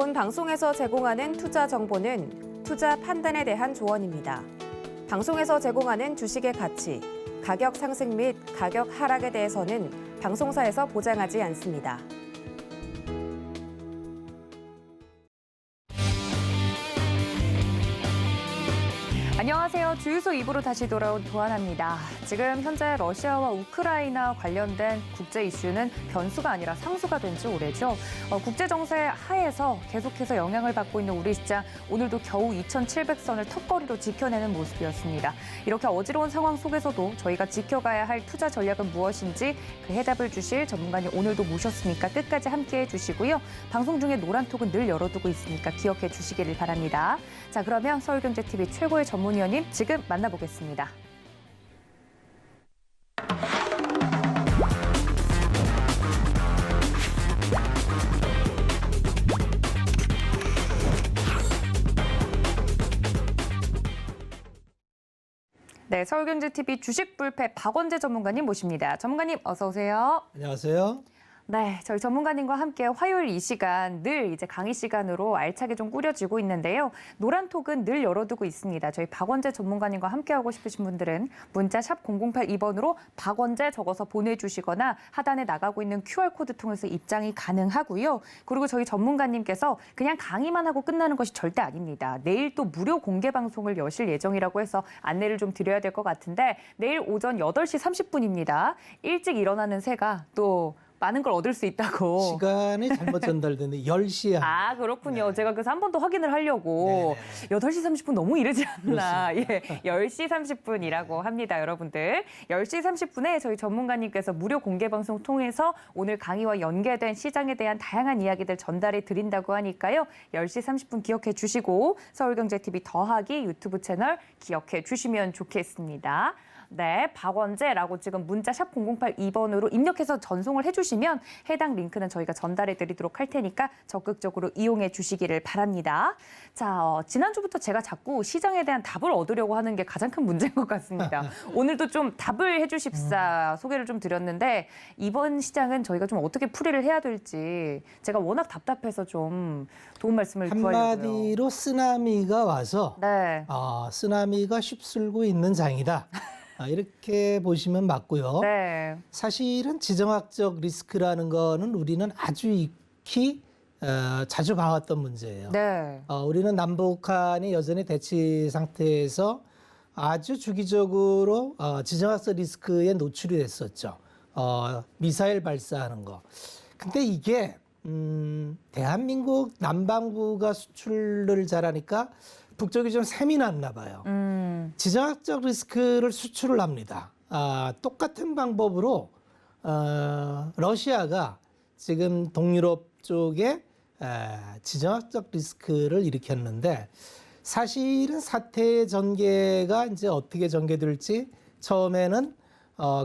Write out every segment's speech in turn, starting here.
본 방송에서 제공하는 투자 정보는 투자 판단에 대한 조언입니다. 방송에서 제공하는 주식의 가치, 가격 상승 및 가격 하락에 대해서는 방송사에서 보장하지 않습니다. 안녕하세요. 주유소 2부로 다시 돌아온 도하나입니다. 지금 현재 러시아와 우크라이나 관련된 국제 이슈는 변수가 아니라 상수가 된 지 오래죠. 국제 정세 하에서 계속해서 영향을 받고 있는 우리 시장, 오늘도 겨우 2,700선을 턱걸이로 지켜내는 모습이었습니다. 이렇게 어지러운 상황 속에서도 저희가 지켜가야 할 투자 전략은 무엇인지 그 해답을 주실 전문가님 오늘도 모셨으니까 끝까지 함께해 주시고요. 방송 중에 노란톡은 늘 열어두고 있으니까 기억해 주시기를 바랍니다. 자, 그러면 서울경제TV 최고의 전문위원님 지금 만나보겠습니다. 네, 서울경제TV 주식불패 박원재 전문가님 모십니다. 전문가님 어서 오세요. 안녕하세요. 네, 저희 전문가님과 함께 화요일 이 시간 늘 이제 강의 시간으로 알차게 좀 꾸려지고 있는데요. 노란톡은 늘 열어두고 있습니다. 저희 박원재 전문가님과 함께하고 싶으신 분들은 문자 샵 0082번으로 박원재 적어서 보내주시거나 하단에 나가고 있는 QR코드 통해서 입장이 가능하고요. 그리고 저희 전문가님께서 그냥 강의만 하고 끝나는 것이 절대 아닙니다. 내일 또 무료 공개 방송을 여실 예정이라고 해서 안내를 좀 드려야 될 것 같은데 내일 오전 8시 30분입니다. 일찍 일어나는 새가 또 많은 걸 얻을 수 있다고. 시간이 잘못 전달됐는데 10시야. 아, 그렇군요. 네. 제가 그래서 한 번 더 확인을 하려고. 네네. 8시 30분 너무 이르지 않나. 예, 그렇습니다. 10시 30분이라고 합니다, 여러분들. 10시 30분에 저희 전문가님께서 무료 공개 방송 통해서 오늘 강의와 연계된 시장에 대한 다양한 이야기들 전달해 드린다고 하니까요. 10시 30분 기억해 주시고 서울경제TV 더하기 유튜브 채널 기억해 주시면 좋겠습니다. 네, 박원재라고 지금 문자 샵 0082번으로 입력해서 전송을 해주시면 해당 링크는 저희가 전달해 드리도록 할 테니까 적극적으로 이용해 주시기를 바랍니다. 자, 지난주부터 제가 자꾸 시장에 대한 답을 얻으려고 하는 게 가장 큰 문제인 것 같습니다. 오늘도 좀 답을 해주십사 소개를 좀 드렸는데 이번 시장은 저희가 좀 어떻게 풀이를 해야 될지 제가 워낙 답답해서 좀 도움 말씀을 구하려고요. 한마디로 쓰나미가 와서 네. 쓰나미가 휩쓸고 있는 장이다. 이렇게 보시면 맞고요. 네. 사실은 지정학적 리스크라는 거는 우리는 아주 익히 자주 봐왔던 문제예요. 네. 우리는 남북한이 여전히 대치 상태에서 아주 주기적으로 지정학적 리스크에 노출이 됐었죠. 미사일 발사하는 거. 근데 이게 대한민국 남반구가 수출을 잘하니까 북쪽이 좀 셈이 났나 봐요. 지정학적 리스크를 수출을 합니다. 똑같은 방법으로 러시아가 지금 동유럽 쪽에 지정학적 리스크를 일으켰는데 사실은 사태의 전개가 이제 어떻게 전개될지 처음에는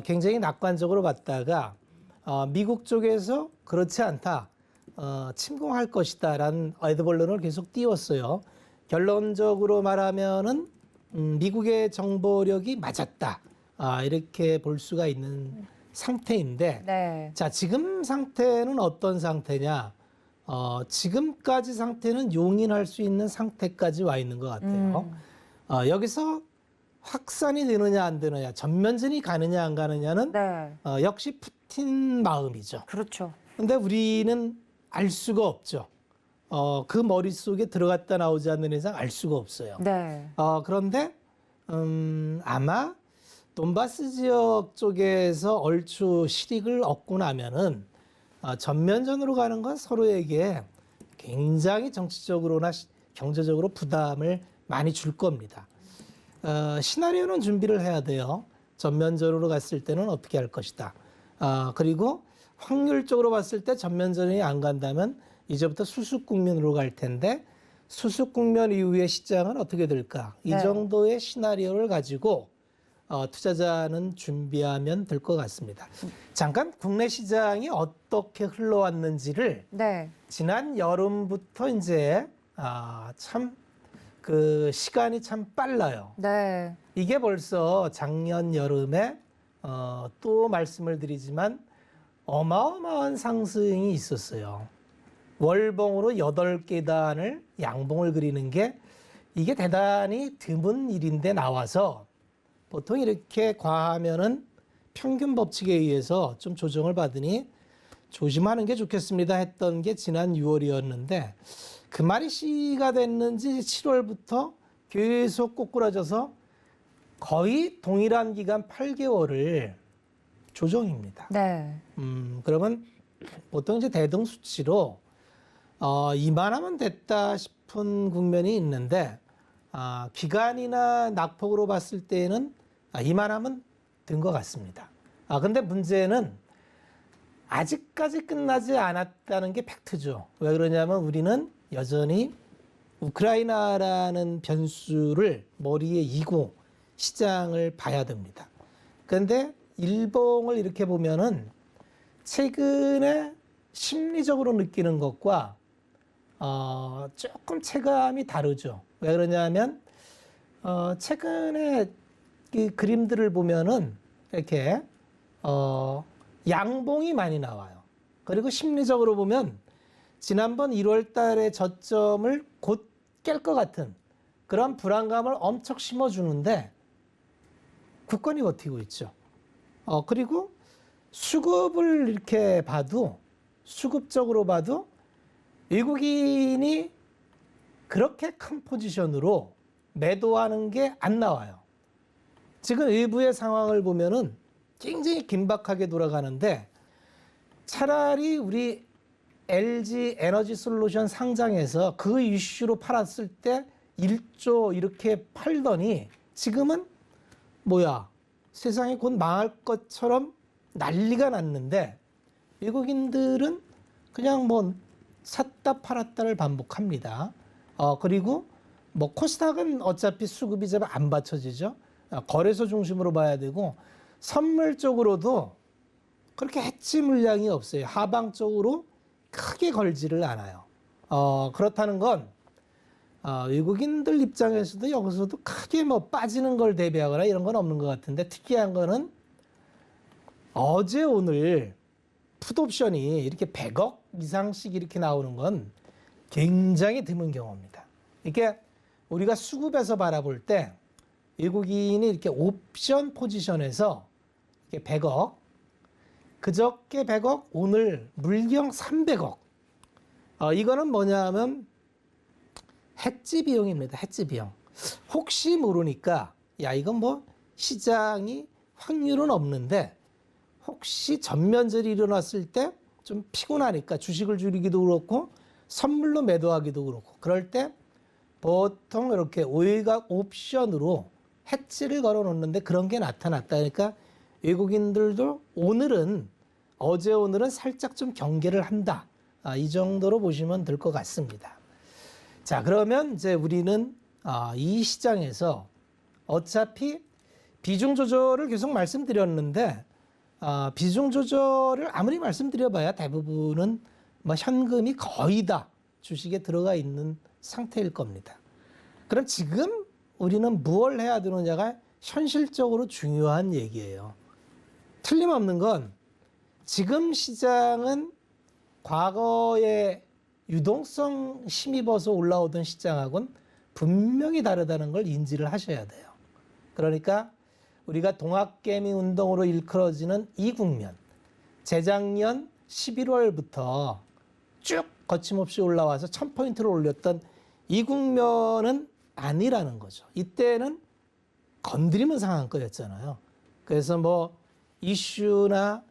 굉장히 낙관적으로 봤다가 미국 쪽에서 그렇지 않다, 침공할 것이다라는 애드벌론을 계속 띄웠어요. 결론적으로 말하면은 미국의 정보력이 맞았다, 이렇게 볼 수가 있는 상태인데, 네. 자, 지금 상태는 어떤 상태냐? 지금까지 상태는 용인할 수 있는 상태까지 와 있는 것 같아요. 여기서 확산이 되느냐 안 되느냐, 전면전이 가느냐 안 가느냐는 네. 역시 푸틴 마음이죠. 그렇죠. 근데 우리는 알 수가 없죠. 그 머릿속에 들어갔다 나오지 않는 이상 알 수가 없어요. 네. 그런데 아마 돈바스 지역 쪽에서 얼추 실익을 얻고 나면은 전면전으로 가는 건 서로에게 굉장히 정치적으로나 경제적으로 부담을 많이 줄 겁니다. 시나리오는 준비를 해야 돼요. 전면전으로 갔을 때는 어떻게 할 것이다. 그리고 확률적으로 봤을 때 전면전이 안 간다면 이제부터 수습 국면으로 갈 텐데 수습 국면 이후의 시장은 어떻게 될까? 이 네. 정도의 시나리오를 가지고 투자자는 준비하면 될 것 같습니다. 잠깐 국내 시장이 어떻게 흘러왔는지를 네. 지난 여름부터 이제 참 그 시간이 참 빨라요. 네. 이게 벌써 작년 여름에 또 말씀을 드리지만 어마어마한 상승이 있었어요. 월봉으로 8계단을 양봉을 그리는 게 이게 대단히 드문 일인데 나와서 보통 이렇게 과하면은 평균 법칙에 의해서 좀 조정을 받으니 조심하는 게 좋겠습니다 했던 게 지난 6월이었는데 그 말이 시가 됐는지 7월부터 계속 꼬꾸라져서 거의 동일한 기간 8개월을 조정입니다. 네. 그러면 보통 이제 대등 수치로 이만하면 됐다 싶은 국면이 있는데 기간이나 낙폭으로 봤을 때는 이만하면 된 것 같습니다. 근데 문제는 아직까지 끝나지 않았다는 게 팩트죠. 왜 그러냐면 우리는 여전히 우크라이나라는 변수를 머리에 이고 시장을 봐야 됩니다. 그런데 일봉을 이렇게 보면은 최근에 심리적으로 느끼는 것과 조금 체감이 다르죠. 왜 그러냐면 최근에 이 그림들을 보면은 이렇게 양봉이 많이 나와요. 그리고 심리적으로 보면 지난번 1월 달에 저점을 곧 깰 것 같은 그런 불안감을 엄청 심어주는데 국권이 버티고 있죠. 그리고 수급을 이렇게 봐도 수급적으로 봐도 외국인이 그렇게 큰 포지션으로 매도하는 게 안 나와요. 지금 외부의 상황을 보면은 굉장히 긴박하게 돌아가는데 차라리 우리 LG 에너지 솔루션 상장해서 그 이슈로 팔았을 때 1조 이렇게 팔더니 지금은 뭐야 세상이 곧 망할 것처럼 난리가 났는데 외국인들은 그냥 뭐 샀다 팔았다를 반복합니다. 그리고 뭐 코스닥은 어차피 수급이 잘 안 받쳐지죠. 거래소 중심으로 봐야 되고 선물 쪽으로도 그렇게 해치 물량이 없어요. 하방 쪽으로 크게 걸지를 않아요. 그렇다는 건 외국인들 입장에서도 여기서도 크게 뭐 빠지는 걸 대비하거나 이런 건 없는 것 같은데 특이한 거는 어제 오늘 풋옵션이 이렇게 100억 이상씩 이렇게 나오는 건 굉장히 드문 경우입니다. 이게 우리가 수급에서 바라볼 때 외국인이 이렇게 옵션 포지션에서 이렇게 100억, 그저께 100억, 오늘 물경 300억. 이거는 뭐냐면 해지 비용입니다. 해지 비용. 혹시 모르니까 야 이건 뭐 시장이 확률은 없는데 혹시 전면절이 일어났을 때 좀 피곤하니까 주식을 줄이기도 그렇고 선물로 매도하기도 그렇고 그럴 때 보통 이렇게 오일각 옵션으로 해지를 걸어 놓는데 그런 게 나타났다. 그러니까 외국인들도 오늘은 어제 오늘은 살짝 좀 경계를 한다. 이 정도로 보시면 될 것 같습니다. 자, 그러면 이제 우리는 이 시장에서 어차피 비중 조절을 계속 말씀드렸는데 비중 조절을 아무리 말씀드려봐야 대부분은 뭐 현금이 거의 다 주식에 들어가 있는 상태일 겁니다. 그럼 지금 우리는 무엇을 해야 되느냐가 현실적으로 중요한 얘기예요. 틀림없는 건 지금 시장은 과거에 유동성 힘입어서 올라오던 시장하고는 분명히 다르다는 걸 인지를 하셔야 돼요. 그러니까 우리가 동학개미 운동으로 일컬어지는 이 국면, 재작년 11월부터 쭉 거침없이 올라와서 1000포인트를 올렸던 이 국면은 아니라는 거죠. 이때는 건드리면 상한 거였잖아요. 그래서 뭐 이슈나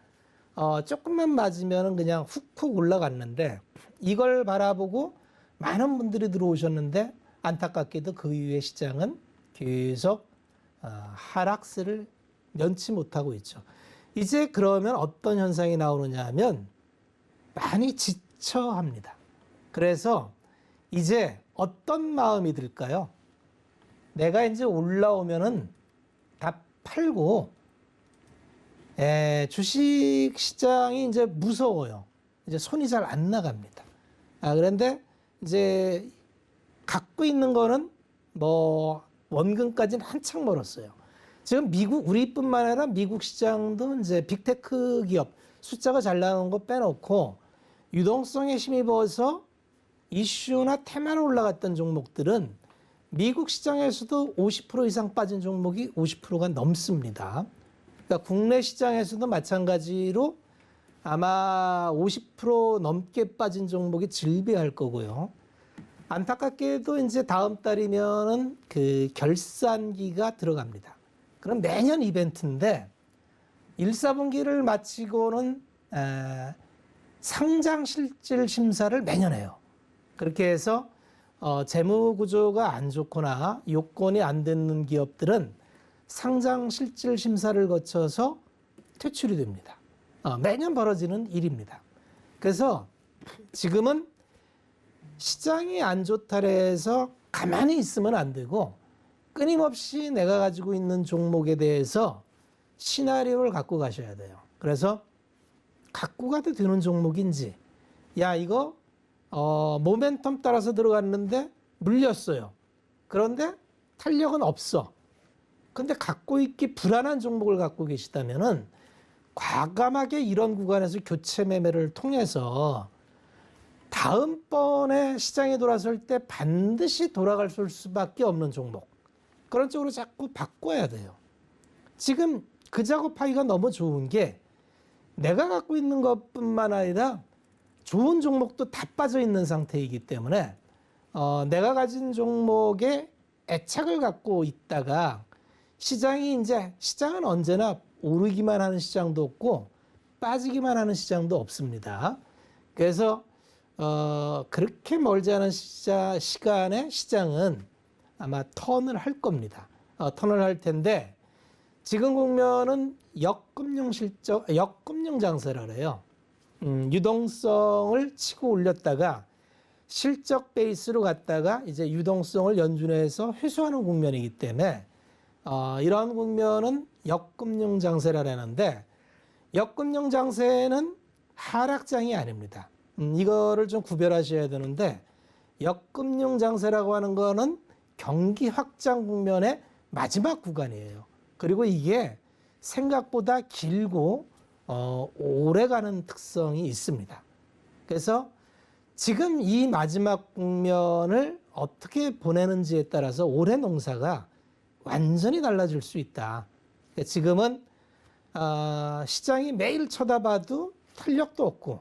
조금만 맞으면 그냥 훅훅 올라갔는데 이걸 바라보고 많은 분들이 들어오셨는데 안타깝게도 그 이후에 시장은 계속 하락세를 면치 못하고 있죠. 이제 그러면 어떤 현상이 나오느냐 하면 많이 지쳐합니다. 그래서 이제 어떤 마음이 들까요? 내가 이제 올라오면은 다 팔고 주식 시장이 이제 무서워요. 이제 손이 잘 안 나갑니다. 그런데 이제 갖고 있는 거는 뭐 원금까지는 한참 멀었어요. 지금 미국 우리뿐만 아니라 미국 시장도 이제 빅테크 기업 숫자가 잘 나오는 거 빼놓고 유동성에 힘입어서 이슈나 테마로 올라갔던 종목들은 미국 시장에서도 50% 이상 빠진 종목이 50%가 넘습니다. 그러니까 국내 시장에서도 마찬가지로 아마 50% 넘게 빠진 종목이 즐비할 거고요. 안타깝게도 이제 다음 달이면은 그 결산기가 들어갑니다. 그럼 매년 이벤트인데 1, 4분기를 마치고는 상장 실질 심사를 매년 해요. 그렇게 해서 재무 구조가 안 좋거나 요건이 안 되는 기업들은 상장 실질 심사를 거쳐서 퇴출이 됩니다. 매년 벌어지는 일입니다. 그래서 지금은 시장이 안 좋다 해서 가만히 있으면 안 되고 끊임없이 내가 가지고 있는 종목에 대해서 시나리오를 갖고 가셔야 돼요. 그래서 갖고 가도 되는 종목인지, 야 이거 모멘텀 따라서 들어갔는데 물렸어요. 그런데 탄력은 없어. 근데 갖고 있기 불안한 종목을 갖고 계시다면은 과감하게 이런 구간에서 교체 매매를 통해서 다음번에 시장에 돌아설 때 반드시 돌아갈 수밖에 없는 종목. 그런 쪽으로 자꾸 바꿔야 돼요. 지금 그 작업하기가 너무 좋은 게 내가 갖고 있는 것뿐만 아니라 좋은 종목도 다 빠져 있는 상태이기 때문에 내가 가진 종목에 애착을 갖고 있다가 시장은 언제나 오르기만 하는 시장도 없고 빠지기만 하는 시장도 없습니다. 그래서 그렇게 멀지 않은 시간에 시장은 아마 턴을 할 겁니다. 턴을 할 텐데 지금 국면은 역금융 장세라 그래요. 유동성을 치고 올렸다가 실적 베이스로 갔다가 이제 유동성을 연준해서 회수하는 국면이기 때문에 이러한 국면은 역금융 장세라는데 역금융 장세는 하락장이 아닙니다. 이거를 좀 구별하셔야 되는데 역금융 장세라고 하는 거는 경기 확장 국면의 마지막 구간이에요. 그리고 이게 생각보다 길고 오래가는 특성이 있습니다. 그래서 지금 이 마지막 국면을 어떻게 보내는지에 따라서 올해 농사가 완전히 달라질 수 있다. 지금은 시장이 매일 쳐다봐도 탄력도 없고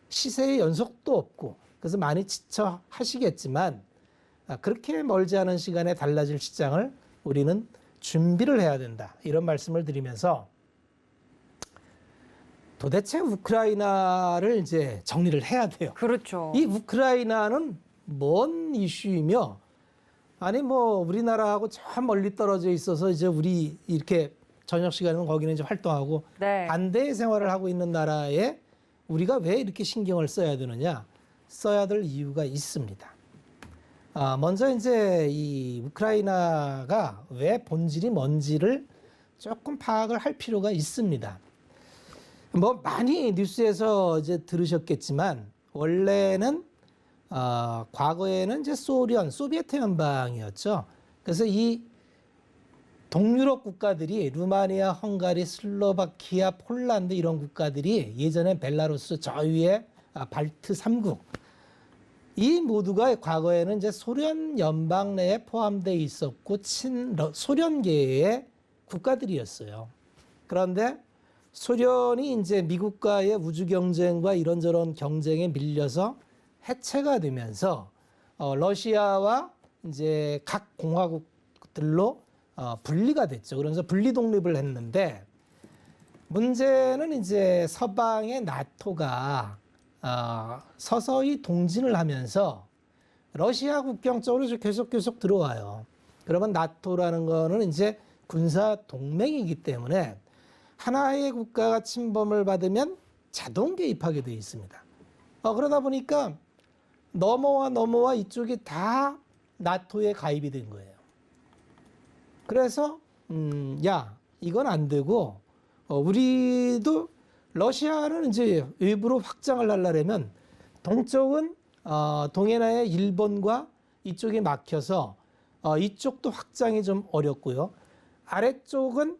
시세의 연속도 없고 그래서 많이 지쳐 하시겠지만 그렇게 멀지 않은 시간에 달라질 시장을 우리는 준비를 해야 된다. 이런 말씀을 드리면서 도대체 우크라이나를 이제 정리를 해야 돼요. 그렇죠. 이 우크라이나는 뭔 이슈이며 아니 뭐 우리나라하고 저 멀리 떨어져 있어서 이제 우리 이렇게 저녁 시간에는 거기는 이제 활동하고 네. 반대의 생활을 하고 있는 나라에 우리가 왜 이렇게 신경을 써야 되느냐? 써야 될 이유가 있습니다. 먼저 이제 이 우크라이나가 왜 본질이 뭔지를 조금 파악을 할 필요가 있습니다. 뭐 많이 뉴스에서 이제 들으셨겠지만 원래는 과거에는 이제 소비에트 연방이었죠. 그래서 이 동유럽 국가들이 루마니아, 헝가리, 슬로바키아, 폴란드 이런 국가들이 예전에 벨라루스 저 위에 발트 3국 이 모두가 과거에는 이제 소련 연방 내에 포함되어 있었고 소련계의 국가들이었어요. 그런데 소련이 이제 미국과의 우주 경쟁과 이런저런 경쟁에 밀려서 해체가 되면서 러시아와 이제 각 공화국들로 분리가 됐죠. 그러면서 분리 독립을 했는데 문제는 이제 서방의 나토가 서서히 동진을 하면서 러시아 국경 쪽으로 계속 들어와요. 그러면 나토라는 거는 이제 군사 동맹이기 때문에 하나의 국가가 침범을 받으면 자동 개입하게 되어 있습니다. 그러다 보니까 넘어와 이쪽이 다 나토에 가입이 된 거예요. 그래서 야 이건 안 되고 우리도 러시아는 이제 외부로 확장을 하려면 동쪽은 동해나의 일본과 이쪽이 막혀서 이쪽도 확장이 좀 어렵고요. 아래쪽은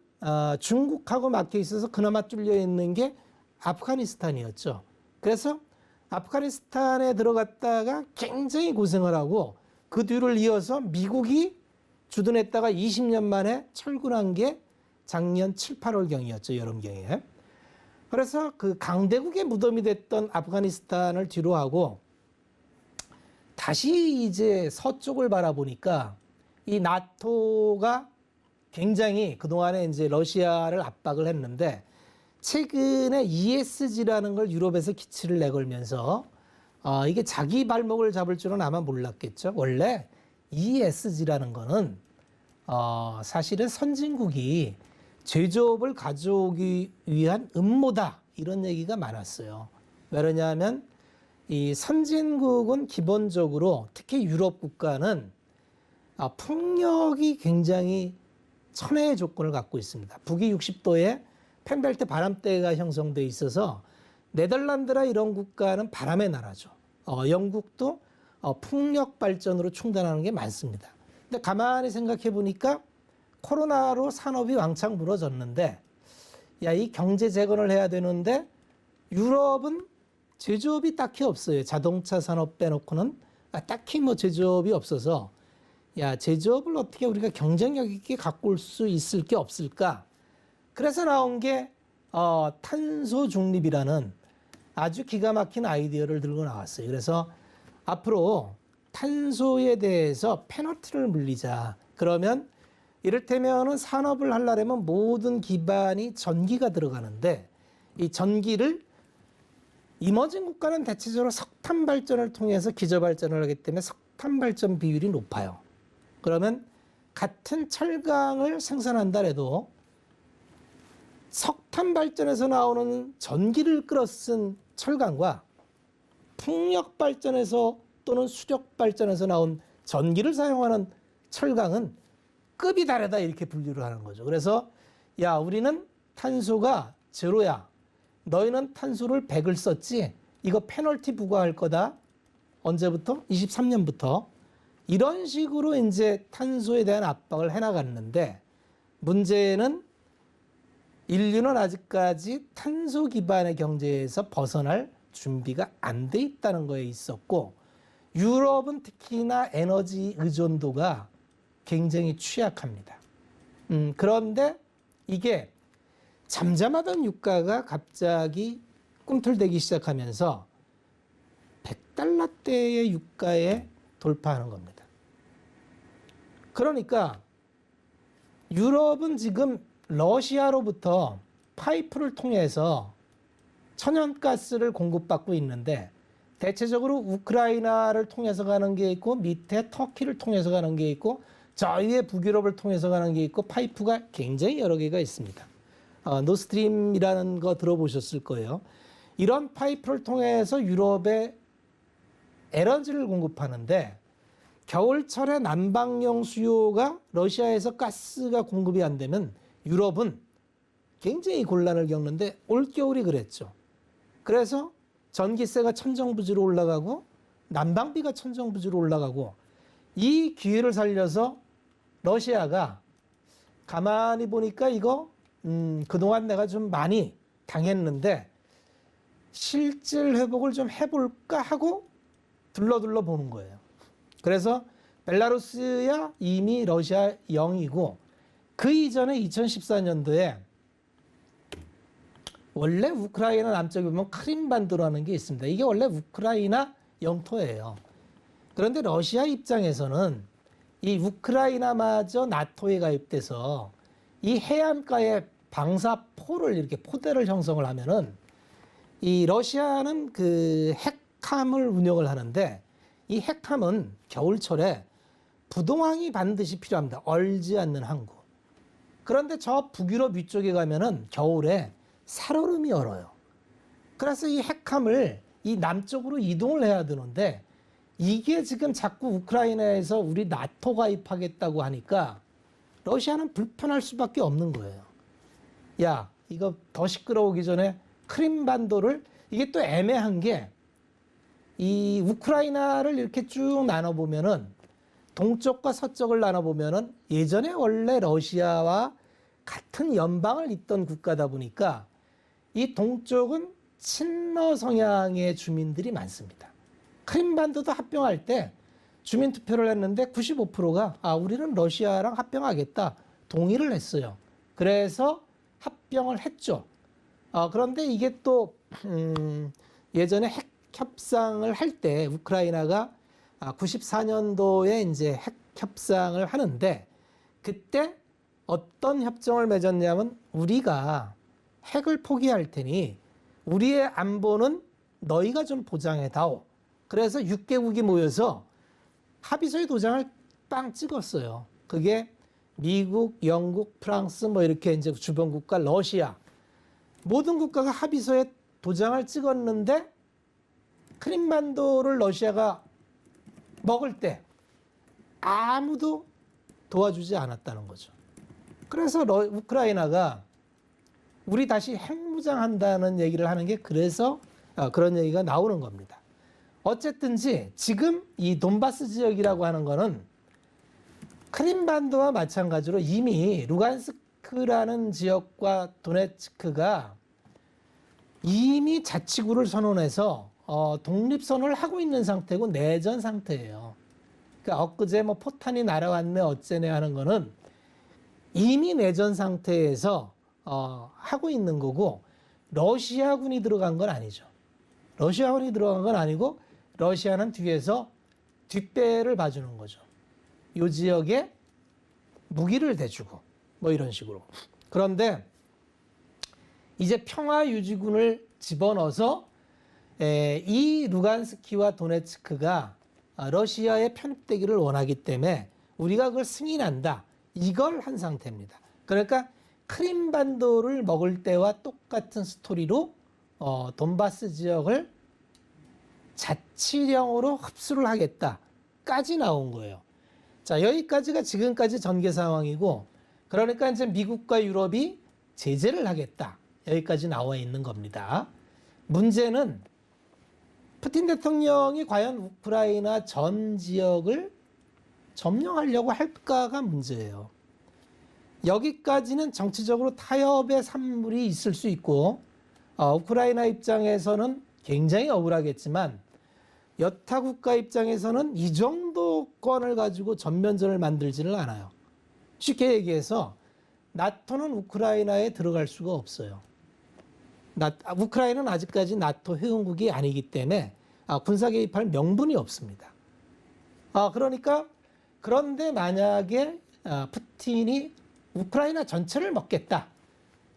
중국하고 막혀 있어서 그나마 뚫려 있는 게 아프가니스탄이었죠. 그래서 아프가니스탄에 들어갔다가 굉장히 고생을 하고 그 뒤를 이어서 미국이 주둔했다가 20년 만에 철군한 게 작년 7, 8월경이었죠. 여름경에. 그래서 그 강대국의 무덤이 됐던 아프가니스탄을 뒤로 하고 다시 이제 서쪽을 바라보니까 이 나토가 굉장히 그동안에 이제 러시아를 압박을 했는데 최근에 ESG라는 걸 유럽에서 기치를 내걸면서 이게 자기 발목을 잡을 줄은 아마 몰랐겠죠. 원래 ESG라는 거는 사실은 선진국이 제조업을 가져오기 위한 음모다 이런 얘기가 많았어요. 왜냐하면 이 선진국은 기본적으로 특히 유럽 국가는 풍력이 굉장히 천혜의 조건을 갖고 있습니다. 북위 60도에 펜벨트 바람대가 형성돼 있어서 네덜란드나 이런 국가는 바람의 나라죠. 영국도 풍력 발전으로 충당하는 게 많습니다. 근데 가만히 생각해 보니까 코로나로 산업이 왕창 무너졌는데 야, 이 경제 재건을 해야 되는데 유럽은 제조업이 딱히 없어요. 자동차 산업 빼놓고는 딱히 뭐 제조업이 없어서 야, 제조업을 어떻게 우리가 경쟁력 있게 갖고 올 수 있을 게 없을까? 그래서 나온 게 탄소 중립이라는 아주 기가 막힌 아이디어를 들고 나왔어요. 그래서 앞으로 탄소에 대해서 페널티를 물리자. 그러면 이를테면은 산업을 하려면 모든 기반이 전기가 들어가는데 이 전기를 이머징 국가는 대체적으로 석탄 발전을 통해서 기저 발전을 하기 때문에 석탄 발전 비율이 높아요. 그러면 같은 철강을 생산한다 해도 석탄 발전에서 나오는 전기를 끌어쓴 철강과 풍력 발전에서 또는 수력 발전에서 나온 전기를 사용하는 철강은 급이 다르다 이렇게 분류를 하는 거죠. 그래서 야, 우리는 탄소가 제로야. 너희는 탄소를 100을 썼지. 이거 페널티 부과할 거다. 언제부터? 23년부터. 이런 식으로 이제 탄소에 대한 압박을 해나갔는데 문제는 인류는 아직까지 탄소 기반의 경제에서 벗어날 준비가 안 돼 있다는 거에 있었고 유럽은 특히나 에너지 의존도가 굉장히 취약합니다. 그런데 이게 잠잠하던 유가가 갑자기 꿈틀대기 시작하면서 $100대의 유가에 돌파하는 겁니다. 그러니까 유럽은 지금 러시아로부터 파이프를 통해서 천연가스를 공급받고 있는데 대체적으로 우크라이나를 통해서 가는 게 있고 밑에 터키를 통해서 가는 게 있고 저 위에 북유럽을 통해서 가는 게 있고 파이프가 굉장히 여러 개가 있습니다. 노스트림이라는 거 들어보셨을 거예요. 이런 파이프를 통해서 유럽에 에너지를 공급하는데 겨울철에 난방용 수요가 러시아에서 가스가 공급이 안 되면 유럽은 굉장히 곤란을 겪는데 올겨울이 그랬죠. 그래서 전기세가 천정부지로 올라가고 난방비가 천정부지로 올라가고 이 기회를 살려서 러시아가 가만히 보니까 이거 그동안 내가 좀 많이 당했는데 실질 회복을 좀 해볼까 하고 둘러둘러 보는 거예요. 그래서 벨라루스야 이미 러시아 영이고 그 이전에 2014년도에 원래 우크라이나 남쪽에 보면 크림반도라는 게 있습니다. 이게 원래 우크라이나 영토예요. 그런데 러시아 입장에서는 이 우크라이나마저 나토에 가입돼서 이 해안가에 방사포를 이렇게 포대를 형성을 하면은 이 러시아는 그 핵함을 운영을 하는데 이 핵함은 겨울철에 부동항이 반드시 필요합니다. 얼지 않는 항구. 그런데 저 북유럽 위쪽에 가면은 겨울에 살얼음이 얼어요. 그래서 이 핵함을 이 남쪽으로 이동을 해야 되는데 이게 지금 자꾸 우크라이나에서 우리 나토 가입하겠다고 하니까 러시아는 불편할 수밖에 없는 거예요. 야, 이거 더 시끄러우기 전에 크림반도를 이게 또 애매한 게 이 우크라이나를 이렇게 쭉 나눠보면은 동쪽과 서쪽을 나눠보면은 예전에 원래 러시아와 같은 연방을 잇던 국가다 보니까 이 동쪽은 친러 성향의 주민들이 많습니다. 크림반도도 합병할 때 주민 투표를 했는데 95%가 우리는 러시아랑 합병하겠다 동의를 했어요. 그래서 합병을 했죠. 그런데 이게 또 예전에 핵 협상을 할 때 우크라이나가 94년도에 이제 핵 협상을 하는데 그때 어떤 협정을 맺었냐면 우리가 핵을 포기할 테니 우리의 안보는 너희가 좀 보장해다오. 그래서 6개국이 모여서 합의서에 도장을 빵 찍었어요. 그게 미국, 영국, 프랑스 뭐 이렇게 이제 주변 국가, 러시아 모든 국가가 합의서에 도장을 찍었는데 크림반도를 러시아가 먹을 때 아무도 도와주지 않았다는 거죠. 그래서 우크라이나가 우리 다시 핵무장한다는 얘기를 하는 게 그래서 그런 얘기가 나오는 겁니다. 어쨌든지 지금 이 돈바스 지역이라고 하는 거는 크림반도와 마찬가지로 이미 루간스크라는 지역과 도네츠크가 이미 자치구를 선언해서 독립선언을 하고 있는 상태고 내전 상태예요. 그러니까 엊그제 뭐 포탄이 날아왔네 어째네 하는 거는 이미 내전 상태에서 하고 있는 거고 러시아군이 들어간 건 아니죠. 러시아군이 들어간 건 아니고 러시아는 뒤에서 뒷배를 봐주는 거죠. 이 지역에 무기를 대주고 뭐 이런 식으로. 그런데 이제 평화유지군을 집어넣어서 이 루간스키와 도네츠크가 러시아에 편입되기를 원하기 때문에 우리가 그걸 승인한다. 이걸 한 상태입니다. 그러니까 크림반도를 먹을 때와 똑같은 스토리로 돈바스 지역을 자치령으로 흡수를 하겠다까지 나온 거예요. 자, 여기까지가 지금까지 전개 상황이고 그러니까 이제 미국과 유럽이 제재를 하겠다. 여기까지 나와 있는 겁니다. 문제는 푸틴 대통령이 과연 우크라이나 전 지역을 점령하려고 할까가 문제예요. 여기까지는 정치적으로 타협의 산물이 있을 수 있고 우크라이나 입장에서는 굉장히 억울하겠지만 여타 국가 입장에서는 이 정도 건을 가지고 전면전을 만들지는 않아요. 쉽게 얘기해서 나토는 우크라이나에 들어갈 수가 없어요. 우크라이나는 아직까지 나토 회원국이 아니기 때문에 군사 개입할 명분이 없습니다. 그러니까 그런데 만약에 푸틴이 우크라이나 전체를 먹겠다.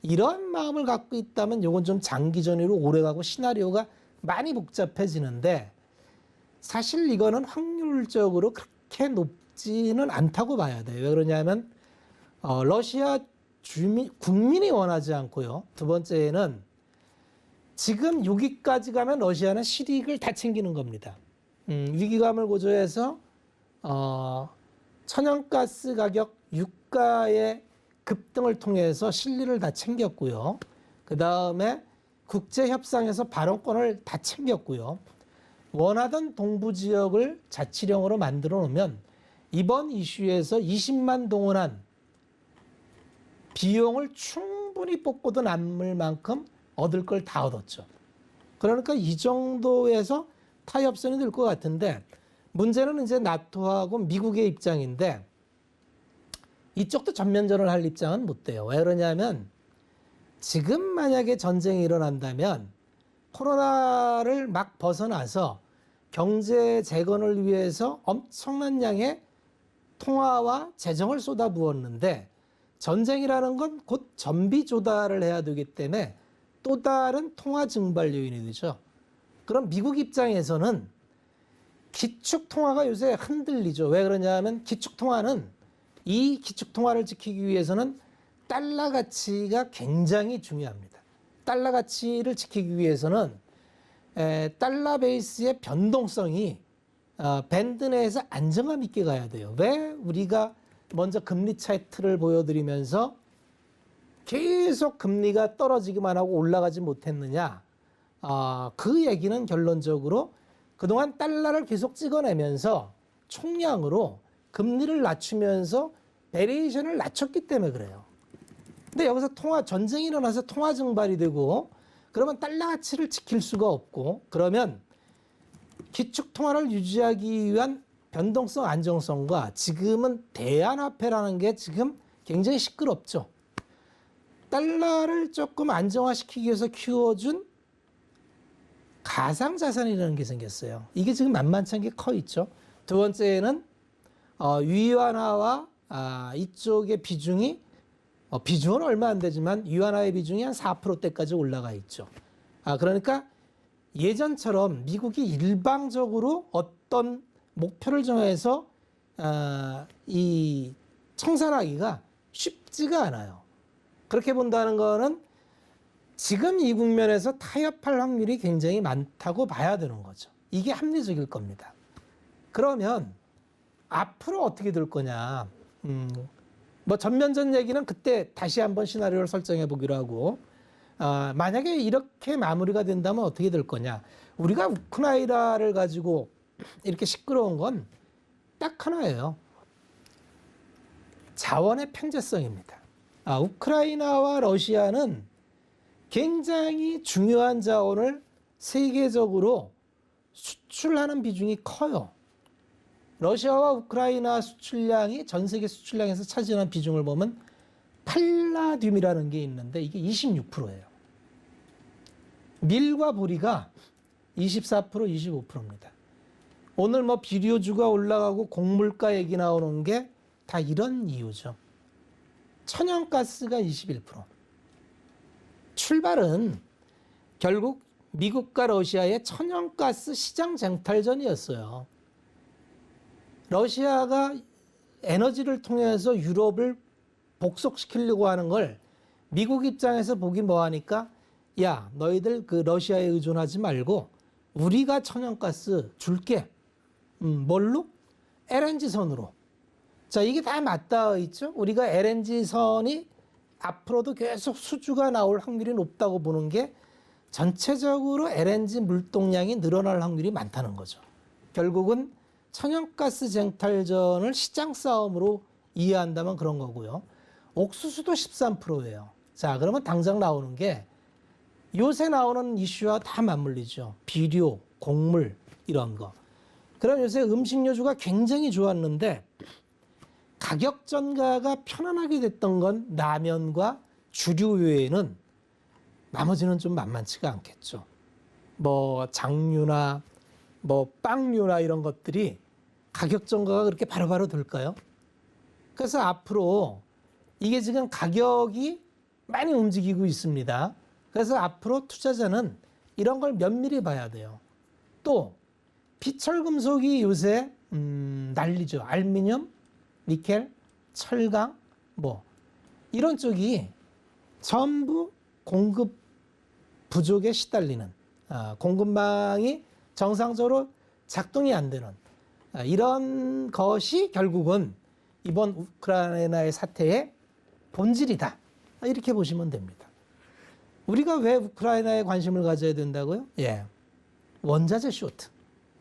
이런 마음을 갖고 있다면 이건 좀 장기전으로 오래가고 시나리오가 많이 복잡해지는데 사실 이거는 확률적으로 그렇게 높지는 않다고 봐야 돼요. 왜 그러냐면 러시아 국민이 원하지 않고요. 두 번째는 지금 6위까지 가면 러시아는 실익을 다 챙기는 겁니다. 위기감을 고조해서 천연가스 가격 유가의 급등을 통해서 실리를 다 챙겼고요. 그 다음에 국제협상에서 발언권을 다 챙겼고요. 원하던 동부 지역을 자치령으로 만들어 놓으면 이번 이슈에서 20만 동원한 비용을 충분히 뽑고도 남을 만큼 얻을 걸 다 얻었죠. 그러니까 이 정도에서 타협선이 될 것 같은데 문제는 이제 나토하고 미국의 입장인데 이쪽도 전면전을 할 입장은 못 돼요. 왜 그러냐면 지금 만약에 전쟁이 일어난다면 코로나를 막 벗어나서 경제 재건을 위해서 엄청난 양의 통화와 재정을 쏟아부었는데 전쟁이라는 건 곧 전비 조달을 해야 되기 때문에 또 다른 통화 증발 요인이 되죠. 그럼 미국 입장에서는 기축 통화가 요새 흔들리죠. 왜 그러냐면 기축 통화는 이 기축 통화를 지키기 위해서는 달러 가치가 굉장히 중요합니다. 달러 가치를 지키기 위해서는 달러 베이스의 변동성이 밴드 내에서 안정감 있게 가야 돼요. 왜 우리가 먼저 금리 차트를 보여드리면서 계속 금리가 떨어지기만 하고 올라가지 못했느냐. 그 얘기는 결론적으로 그동안 달러를 계속 찍어내면서 총량으로 금리를 낮추면서 베리에이션을 낮췄기 때문에 그래요. 근데 여기서 전쟁이 일어나서 통화 증발이 되고 그러면 달러 가치를 지킬 수가 없고 그러면 기축 통화를 유지하기 위한 변동성 안정성과 지금은 대안화폐라는 게 지금 굉장히 시끄럽죠. 달러를 조금 안정화시키기 위해서 키워준 가상자산이라는 게 생겼어요. 이게 지금 만만치 않게 커 있죠. 두 번째는 위안화와 이쪽의 비중이 비중은 얼마 안 되지만 위안화의 비중이 한 4%대까지 올라가 있죠. 그러니까 예전처럼 미국이 일방적으로 어떤 목표를 정해서 이 청산하기가 쉽지가 않아요. 그렇게 본다는 거는 지금 이 국면에서 타협할 확률이 굉장히 많다고 봐야 되는 거죠. 이게 합리적일 겁니다. 그러면 앞으로 어떻게 될 거냐. 뭐 전면전 얘기는 그때 다시 한번 시나리오를 설정해 보기로 하고 만약에 이렇게 마무리가 된다면 어떻게 될 거냐. 우리가 우크라이나를 가지고 이렇게 시끄러운 건 딱 하나예요. 자원의 편제성입니다. 우크라이나와 러시아는 굉장히 중요한 자원을 세계적으로 수출하는 비중이 커요. 러시아와 우크라이나 수출량이 전 세계 수출량에서 차지하는 비중을 보면 팔라듐이라는 게 있는데 이게 26%예요. 밀과 보리가 24%, 25%입니다. 오늘 뭐 비료주가 올라가고 곡물가 얘기 나오는 게 다 이런 이유죠. 천연가스가 21%. 출발은 결국 미국과 러시아의 천연가스 시장 쟁탈전이었어요. 러시아가 에너지를 통해서 유럽을 복속시키려고 하는 걸 미국 입장에서 보기 뭐하니까 야 너희들 그 러시아에 의존하지 말고 우리가 천연가스 줄게. 뭘로? LNG선으로. 자 이게 다 맞닿아 있죠. 우리가 LNG선이 앞으로도 계속 수주가 나올 확률이 높다고 보는 게 전체적으로 LNG 물동량이 늘어날 확률이 많다는 거죠. 결국은 천연가스 쟁탈전을 시장 싸움으로 이해한다면 그런 거고요. 옥수수도 13%예요. 자, 그러면 당장 나오는 게 요새 나오는 이슈와 다 맞물리죠. 비료, 곡물 이런 거. 그럼 요새 음식료주가 굉장히 좋았는데 가격 전가가 편안하게 됐던 건 라면과 주류 외에는 나머지는 좀 만만치가 않겠죠. 뭐 장류나 뭐 빵류나 이런 것들이 가격 전가가 그렇게 바로바로 될까요? 그래서 앞으로 이게 지금 가격이 많이 움직이고 있습니다. 그래서 앞으로 투자자는 이런 걸 면밀히 봐야 돼요. 또 비철금속이 요새 난리죠. 알루미늄, 니켈, 철강 뭐 이런 쪽이 전부 공급 부족에 시달리는 공급망이 정상적으로 작동이 안 되는 이런 것이 결국은 이번 우크라이나의 사태의 본질이다. 이렇게 보시면 됩니다. 우리가 왜 우크라이나에 관심을 가져야 된다고요? 예, 원자재 쇼트.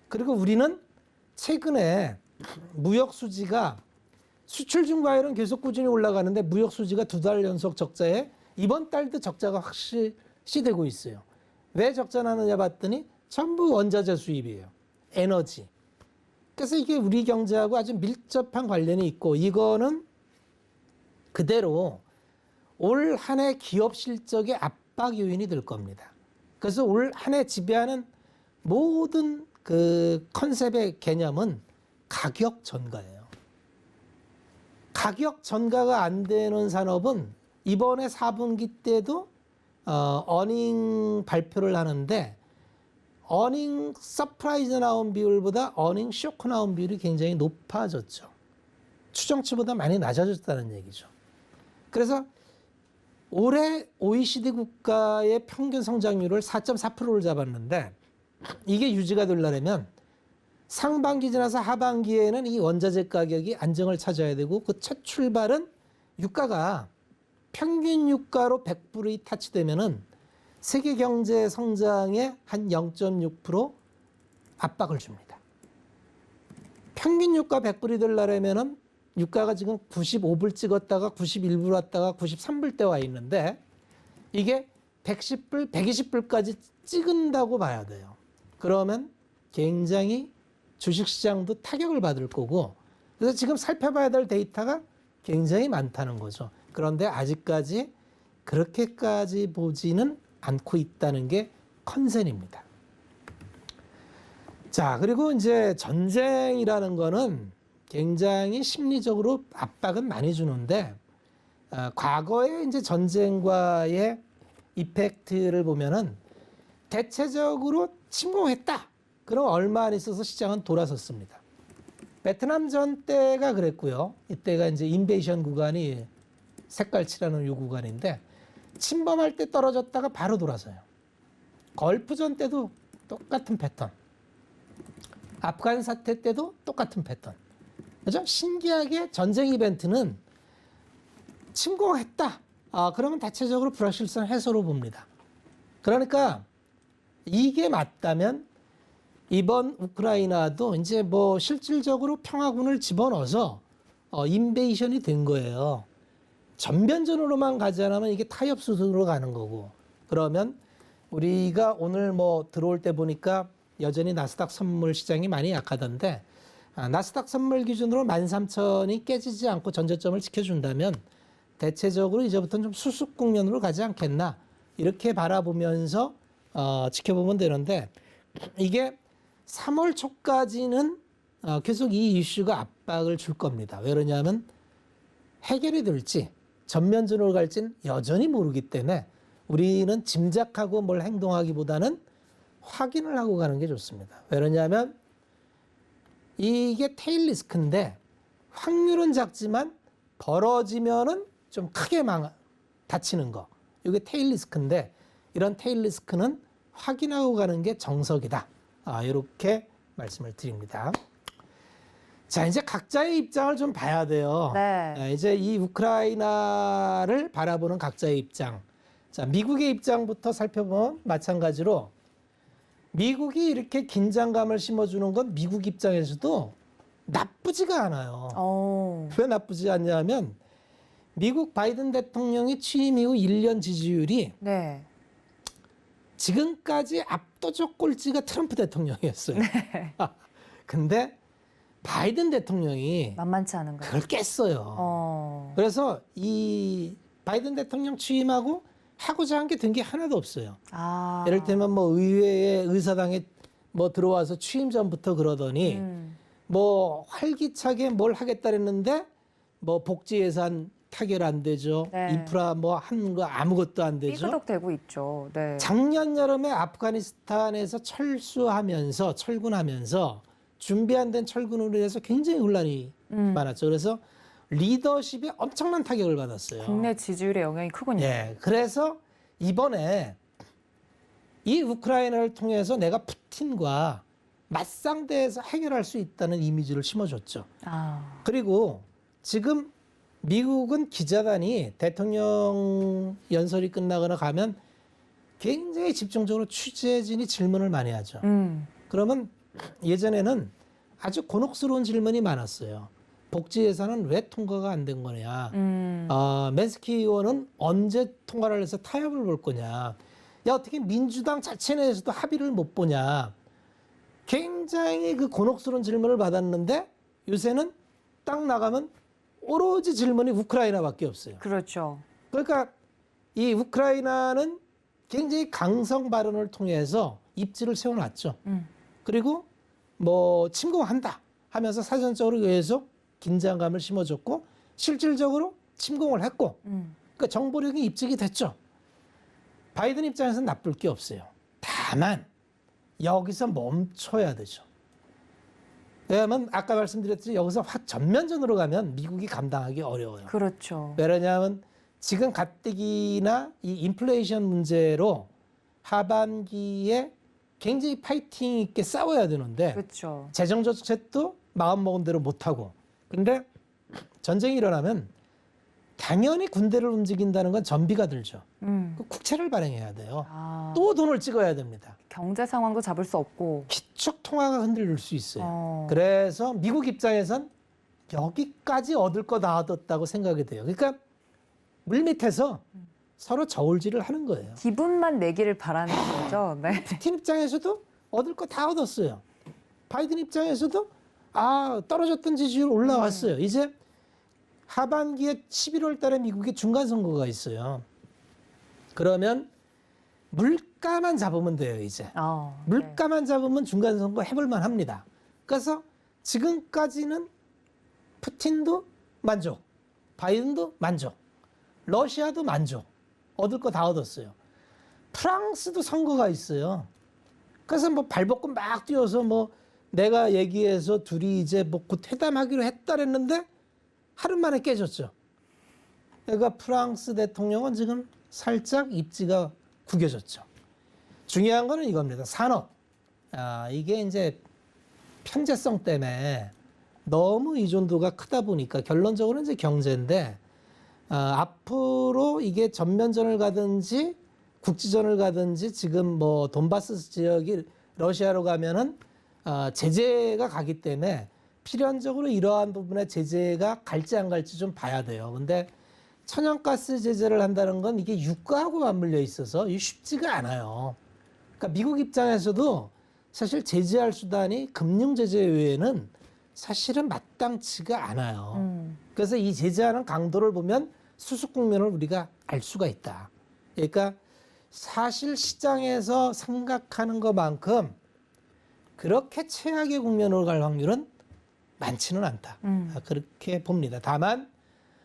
그리고 우리는 최근에 무역 수지가 수출 증가율은 계속 꾸준히 올라가는데 무역 수지가 2달 연속 적자에 이번 달도 적자가 확실시 되고 있어요. 왜 적자 나느냐 봤더니 전부 원자재 수입이에요. 에너지. 그래서 이게 우리 경제하고 아주 밀접한 관련이 있고 이거는 그대로 올 한 해 기업 실적의 압박 요인이 될 겁니다. 그래서 올 한 해 지배하는 모든 그 컨셉의 개념은 가격 전가예요. 가격 전가가 안 되는 산업은 이번에 4분기 때도 어닝 발표를 하는데 어닝 서프라이즈 나온 비율보다 어닝 쇼크 나온 비율이 굉장히 높아졌죠. 추정치보다 많이 낮아졌다는 얘기죠. 그래서 올해 OECD 국가의 평균 성장률을 4.4%를 잡았는데 이게 유지가 되려면 상반기 지나서 하반기에는 이 원자재 가격이 안정을 찾아야 되고 그 첫 출발은 유가가 평균 유가로 100불이 타치되면은 세계 경제 성장에 한 0.6% 압박을 줍니다. 평균 유가 100불이 되려면은 유가가 지금 95불 찍었다가 91불 왔다가 93불대 와 있는데 이게 110불, 120불까지 찍은다고 봐야 돼요. 그러면 굉장히 주식시장도 타격을 받을 거고, 그래서 지금 살펴봐야 될 데이터가 굉장히 많다는 거죠. 그런데 아직까지 그렇게까지 보지는 않고 있다는 게 컨센입니다. 자, 그리고 이제 전쟁이라는 거는 굉장히 심리적으로 압박은 많이 주는데, 과거에 이제 전쟁과의 이펙트를 보면은 대체적으로 침공했다. 그럼 얼마 안 있어서 시장은 돌아섰습니다. 베트남전 때가 그랬고요. 이때가 이제 인베이션 구간이 색깔칠하는 요 구간인데 침범할 때 떨어졌다가 바로 돌아서요. 걸프전 때도 똑같은 패턴. 아프간 사태 때도 똑같은 패턴. 그죠? 신기하게 전쟁 이벤트는 침공했다. 그러면 대체적으로 불확실성 해소로 봅니다. 그러니까 이게 맞다면 이번 우크라이나도 이제 뭐 실질적으로 평화군을 집어넣어서 인베이션이 된 거예요. 전면전으로만 가지 않으면 이게 타협 수순으로 가는 거고. 그러면 우리가 오늘 뭐 들어올 때 보니까 여전히 나스닥 선물 시장이 많이 약하던데, 나스닥 선물 기준으로 13,000이 깨지지 않고 전저점을 지켜준다면 대체적으로 이제부터는 좀 수습 국면으로 가지 않겠나, 이렇게 바라보면서 지켜보면 되는데, 이게 3월 초까지는 계속 이 이슈가 압박을 줄 겁니다. 왜 그러냐면 해결이 될지 전면전으로 갈지는 여전히 모르기 때문에 우리는 짐작하고 뭘 행동하기보다는 확인을 하고 가는 게 좋습니다. 왜 그러냐면 이게 테일 리스크인데 확률은 작지만 벌어지면은 좀 크게 다치는 거. 이게 테일 리스크인데 이런 테일 리스크는 확인하고 가는 게 정석이다. 이렇게 말씀을 드립니다. 자, 이제 각자의 입장을 좀 봐야 돼요. 네. 이제 이 우크라이나를 바라보는 각자의 입장. 자, 미국의 입장부터 살펴보면 마찬가지로 미국이 이렇게 긴장감을 심어주는 건 미국 입장에서도 나쁘지가 않아요. 왜 나쁘지 않냐면 미국 바이든 대통령이 취임 이후 1년 지지율이 네. 지금까지 압도적 꼴찌가 트럼프 대통령이었어요. 네. 근데 바이든 대통령이 만만치 않은 거예요. 그걸 깼어요. 그래서 이 바이든 대통령 취임하고 하고자 한 게 된 게 하나도 없어요. 예를 들면 뭐 의회에 의사당에 뭐 들어와서 취임 전부터 그러더니 뭐 활기차게 뭘 하겠다 그랬는데 뭐 복지 예산 타결 안 되죠. 네. 인프라 뭐 한 거 아무것도 안 되죠. 삐그덕대고 있죠. 네. 작년 여름에 아프가니스탄에서 철군하면서 준비 안 된 철군으로 해서 굉장히 혼란이 많았죠. 그래서 리더십에 엄청난 타격을 받았어요. 국내 지지율에 영향이 크군요. 예, 그래서 이번에 이 우크라이나를 통해서 내가 푸틴과 맞상대해서 해결할 수 있다는 이미지를 심어줬죠. 그리고 지금 미국은 기자단이 대통령 연설이 끝나거나 가면 굉장히 집중적으로 취재진이 질문을 많이 하죠. 그러면 예전에는 아주 곤혹스러운 질문이 많았어요. 복지 예산은 왜 통과가 안 된 거냐. 맨스키 의원은 언제 통과를 해서 타협을 볼 거냐. 야, 어떻게 민주당 자체 내에서도 합의를 못 보냐. 굉장히 그 곤혹스러운 질문을 받았는데 요새는 딱 나가면 오로지 질문이 우크라이나밖에 없어요. 그렇죠. 그러니까 이 우크라이나는 굉장히 강성 발언을 통해서 입지를 세워놨죠. 그리고 뭐 침공한다 하면서 사전적으로 계속 긴장감을 심어줬고 실질적으로 침공을 했고 그러니까 정보력이 입증이 됐죠. 바이든 입장에서는 나쁠 게 없어요. 다만 여기서 멈춰야 되죠. 왜냐하면 아까 말씀드렸듯이 여기서 확 전면전으로 가면 미국이 감당하기 어려워요. 그렇죠. 왜냐하면 지금 가뜩이나 이 인플레이션 문제로 하반기에 굉장히 파이팅 있게 싸워야 되는데 그렇죠. 재정정책도 마음먹은 대로 못하고 근데 전쟁이 일어나면 당연히 군대를 움직인다는 건 전비가 들죠. 그 국채를 발행해야 돼요. 또 돈을 찍어야 됩니다. 경제 상황도 잡을 수 없고. 기축 통화가 흔들릴 수 있어요. 그래서 미국 입장에선 여기까지 얻을 거 다 얻었다고 생각이 돼요. 그러니까 물밑에서 서로 저울질을 하는 거예요. 기분만 내기를 바라는 거죠. 네. 푸틴 입장에서도 얻을 거 다 얻었어요. 바이든 입장에서도 떨어졌던 지지율 올라왔어요. 이제 하반기에 11월 달에 미국에 중간 선거가 있어요. 그러면 물가만 잡으면 돼요, 이제. 네. 물가만 잡으면 중간 선거 해볼 만합니다. 그래서 지금까지는 푸틴도 만족, 바이든도 만족, 러시아도 만족, 얻을 거 다 얻었어요. 프랑스도 선거가 있어요. 그래서 뭐 발벗고 막 뛰어서 뭐 내가 얘기해서 둘이 이제 뭐 곧 회담하기로 했다 그랬는데 하루 만에 깨졌죠. 그러니까 프랑스 대통령은 지금 살짝 입지가 구겨졌죠. 중요한 거는 이겁니다. 산업. 이게 이제 편제성 때문에 너무 의존도가 크다 보니까 결론적으로는 이제 경제인데 앞으로 이게 전면전을 가든지 국지전을 가든지 지금 뭐 돈바스 지역이 러시아로 가면은 제재가 가기 때문에 필연적으로 이러한 부분에 제재가 갈지 안 갈지 좀 봐야 돼요. 근데 천연가스 제재를 한다는 건 이게 유가하고 맞물려 있어서 쉽지가 않아요. 그러니까 미국 입장에서도 사실 제재할 수단이 금융 제재 외에는 사실은 마땅치가 않아요. 그래서 이 제재하는 강도를 보면 수습 국면을 우리가 알 수가 있다. 그러니까 사실 시장에서 생각하는 것만큼 그렇게 최악의 국면으로 갈 확률은 많지는 않다. 그렇게 봅니다. 다만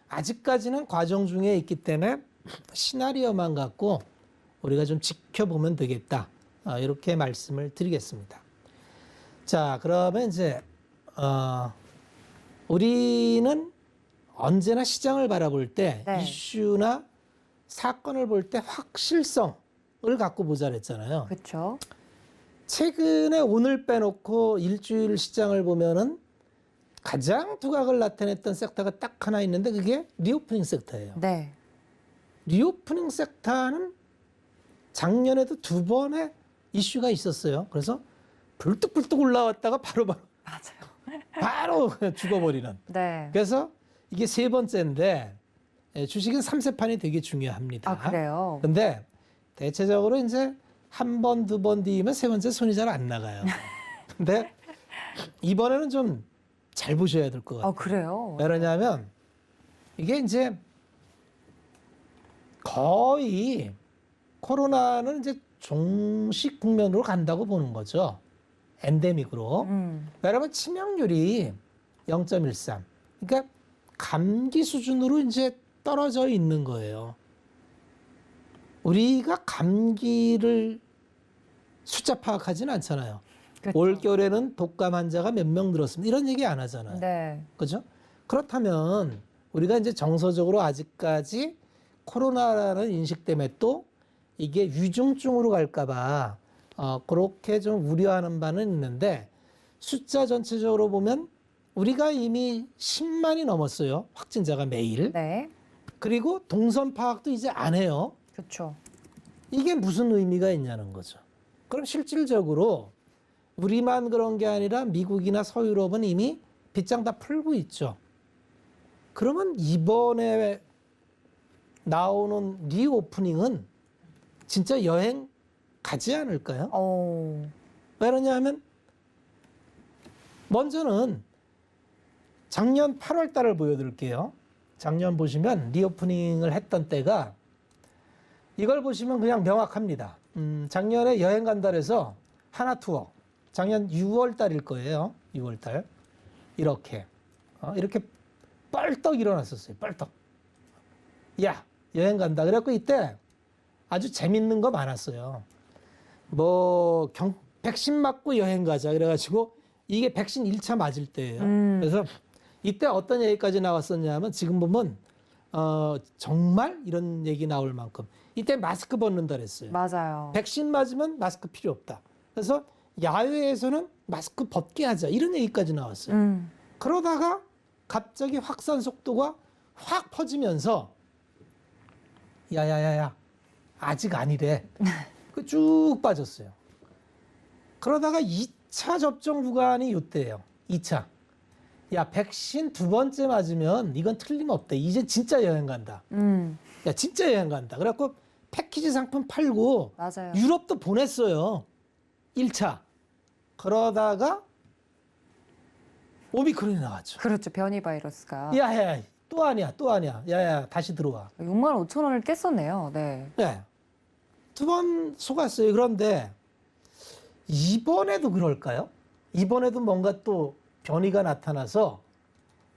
아직까지는 과정 중에 있기 때문에 시나리오만 갖고 우리가 좀 지켜보면 되겠다. 이렇게 말씀을 드리겠습니다. 자, 그러면 이제 우리는 언제나 시장을 바라볼 때 네. 이슈나 사건을 볼 때 확실성을 갖고 보자 그랬잖아요. 그렇죠. 최근에 오늘 빼놓고 일주일 시장을 보면은 가장 두각을 나타냈던 섹터가 딱 하나 있는데 그게 리오프닝 섹터예요. 네. 리오프닝 섹터는 작년에도 두 번의 이슈가 있었어요. 그래서 불뚝불뚝 올라왔다가 바로 그냥 죽어버리는. 네. 그래서 이게 세 번째인데 주식은 3세판이 되게 중요합니다. 그래요? 근데 대체적으로 이제 한 번, 두 번 뒤면 세 번째 손이 잘 안 나가요. 근데 이번에는 좀 잘 보셔야 될 것 같아요. 그래요? 왜냐하면 이게 이제 거의 코로나는 이제 종식 국면으로 간다고 보는 거죠. 엔데믹으로. 왜냐하면 치명률이 0.13. 그러니까 감기 수준으로 이제 떨어져 있는 거예요. 우리가 감기를 숫자 파악하지는 않잖아요. 그렇죠. 올겨울에는 독감 환자가 몇 명 늘었습니다. 이런 얘기 안 하잖아요. 네. 그죠? 그렇다면 우리가 이제 정서적으로 아직까지 코로나라는 인식 때문에 또 이게 위중증으로 갈까봐 그렇게 좀 우려하는 바는 있는데 숫자 전체적으로 보면 우리가 이미 10만이 넘었어요. 확진자가 매일. 네. 그리고 동선 파악도 이제 안 해요. 그렇죠. 이게 무슨 의미가 있냐는 거죠. 그럼 실질적으로 우리만 그런 게 아니라 미국이나 서유럽은 이미 빗장 다 풀고 있죠. 그러면 이번에 나오는 리오프닝은 진짜 여행 가지 않을까요? 왜 그러냐면 먼저는 작년 8월 달을 보여드릴게요. 작년 보시면 리오프닝을 했던 때가 이걸 보시면 그냥 명확합니다. 작년에 여행 간다 해서 하나 투어 작년 6월 달일 거예요. 6월 달 이렇게 뻘떡 일어났었어요. 뻘떡. 야 여행 간다. 그래갖고 이때 아주 재밌는 거 많았어요. 뭐 백신 맞고 여행 가자. 그래가지고 이게 백신 1차 맞을 때예요. 그래서 이때 어떤 얘기까지 나왔었냐면 지금 보면 정말 이런 얘기 나올 만큼 이때 마스크 벗는다 그랬어요. 맞아요. 백신 맞으면 마스크 필요 없다. 그래서 야외에서는 마스크 벗게 하자. 이런 얘기까지 나왔어요. 그러다가 갑자기 확산 속도가 확 퍼지면서 야야야야 아직 아니래. 그 쭉 빠졌어요. 그러다가 2차 접종 구간이 이때예요. 2차. 야, 백신 2번째 맞으면 이건 틀림없다. 이제 진짜 여행 간다. 야, 진짜 여행 간다. 그래갖고 패키지 상품 팔고 맞아요. 유럽도 보냈어요. 1차. 그러다가 오미크론이 나왔죠. 그렇죠. 변이 바이러스가. 야야, 또 아니야. 야야, 다시 들어와. 6만 5천 원을 뗐었네요. 네. 네. 2번 속았어요. 그런데 이번에도 그럴까요? 이번에도 뭔가 또 변이가 나타나서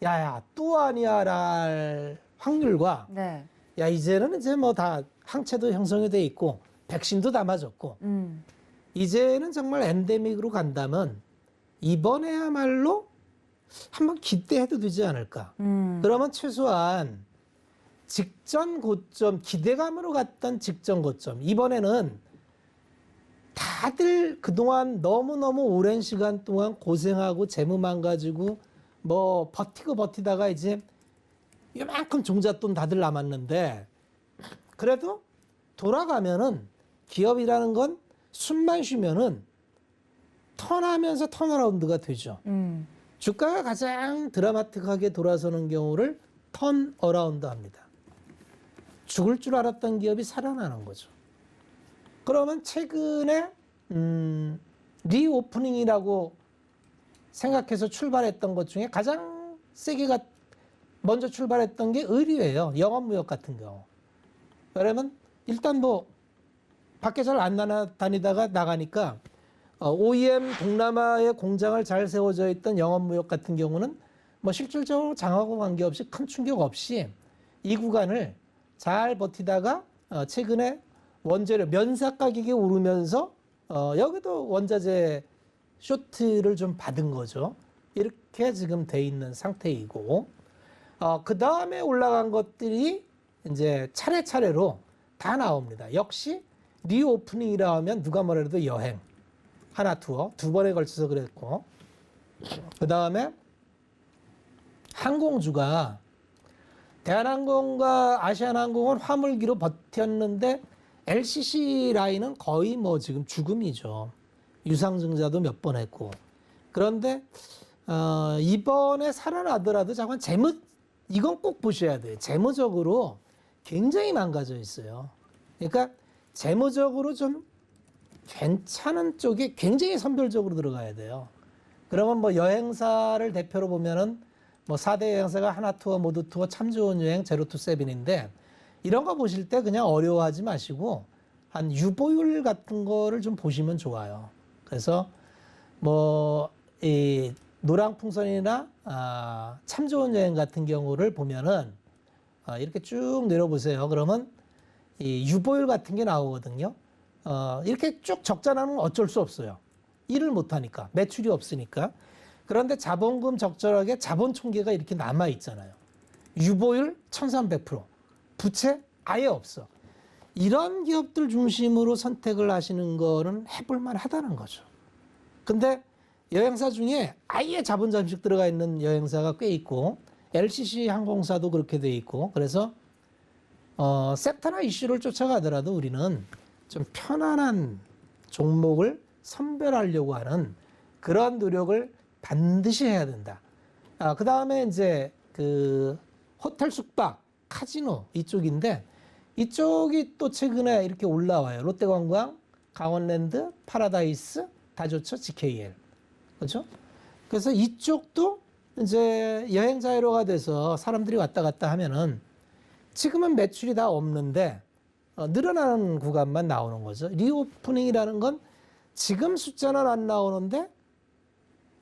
야야, 또 아니야랄 확률과 네. 야, 이제는 이제 뭐 다 항체도 형성이 돼 있고 백신도 다 맞았고 이제는 정말 엔데믹으로 간다면 이번에야말로 한번 기대해도 되지 않을까. 그러면 최소한 직전 고점, 기대감으로 갔던 직전 고점. 이번에는 다들 그동안 너무너무 오랜 시간 동안 고생하고 재무만 가지고 뭐 버티다가 이제 이만큼 종잣돈 다들 남았는데 그래도 돌아가면은 기업이라는 건 숨만 쉬면은 턴하면서 턴어라운드가 되죠. 주가가 가장 드라마틱하게 돌아서는 경우를 턴어라운드 합니다. 죽을 줄 알았던 기업이 살아나는 거죠. 그러면 최근에 리오프닝이라고 생각해서 출발했던 것 중에 가장 세게 먼저 출발했던 게 의류예요. 영업무역 같은 경우. 그러면 일단 뭐 밖에 잘 안 다니다가 나가니까 OEM 동남아에 공장을 잘 세워져 있던 영업무역 같은 경우는 뭐 실질적으로 장하고 관계없이 큰 충격 없이 이 구간을 잘 버티다가 최근에 원재료 면사 가격이 오르면서 여기도 원자재 쇼트를 좀 받은 거죠. 이렇게 지금 돼 있는 상태이고 그 다음에 올라간 것들이 이제 차례차례로 다 나옵니다. 역시 리오프닝이라 하면 누가 뭐래도 여행 하나 투어 2번에 걸쳐서 그랬고 그 다음에 항공주가 대한항공과 아시아나항공은 화물기로 버텼는데 LCC 라인은 거의 뭐 지금 죽음이죠. 유상증자도 몇 번 했고 그런데 이번에 살아나더라도 잠깐 이건 꼭 보셔야 돼요. 재무적으로 굉장히 망가져 있어요. 그러니까 재무적으로 좀 괜찮은 쪽에 굉장히 선별적으로 들어가야 돼요. 그러면 뭐 여행사를 대표로 보면은 뭐 4대 여행사가 하나투어, 모두투어, 참 좋은 여행, 제로투세븐인데 이런 거 보실 때 그냥 어려워하지 마시고 한 유보율 같은 거를 좀 보시면 좋아요. 그래서 뭐 이 노랑풍선이나 참 좋은 여행 같은 경우를 보면은 이렇게 쭉 내려보세요. 그러면 이 유보율 같은 게 나오거든요. 이렇게 쭉 적자 나면 어쩔 수 없어요. 일을 못하니까 매출이 없으니까. 그런데 자본금 적절하게 자본 총계가 이렇게 남아 있잖아요. 유보율 1300%, 부채 아예 없어. 이런 기업들 중심으로 선택을 하시는 거는 해볼만 하다는 거죠. 근데 여행사 중에 아예 자본 잠식 들어가 있는 여행사가 꽤 있고 LCC 항공사도 그렇게 돼 있고 그래서 섹터나 이슈를 쫓아가더라도 우리는 좀 편안한 종목을 선별하려고 하는 그런 노력을 반드시 해야 된다. 그 다음에 이제 그 호텔 숙박, 카지노 이쪽인데 이쪽이 또 최근에 이렇게 올라와요. 롯데관광, 강원랜드, 파라다이스, 다좋죠, GKL. 그렇죠? 그래서 이쪽도 이제 여행 자유로가 돼서 사람들이 왔다 갔다 하면은 지금은 매출이 다 없는데 늘어나는 구간만 나오는 거죠. 리오프닝이라는 건 지금 숫자는 안 나오는데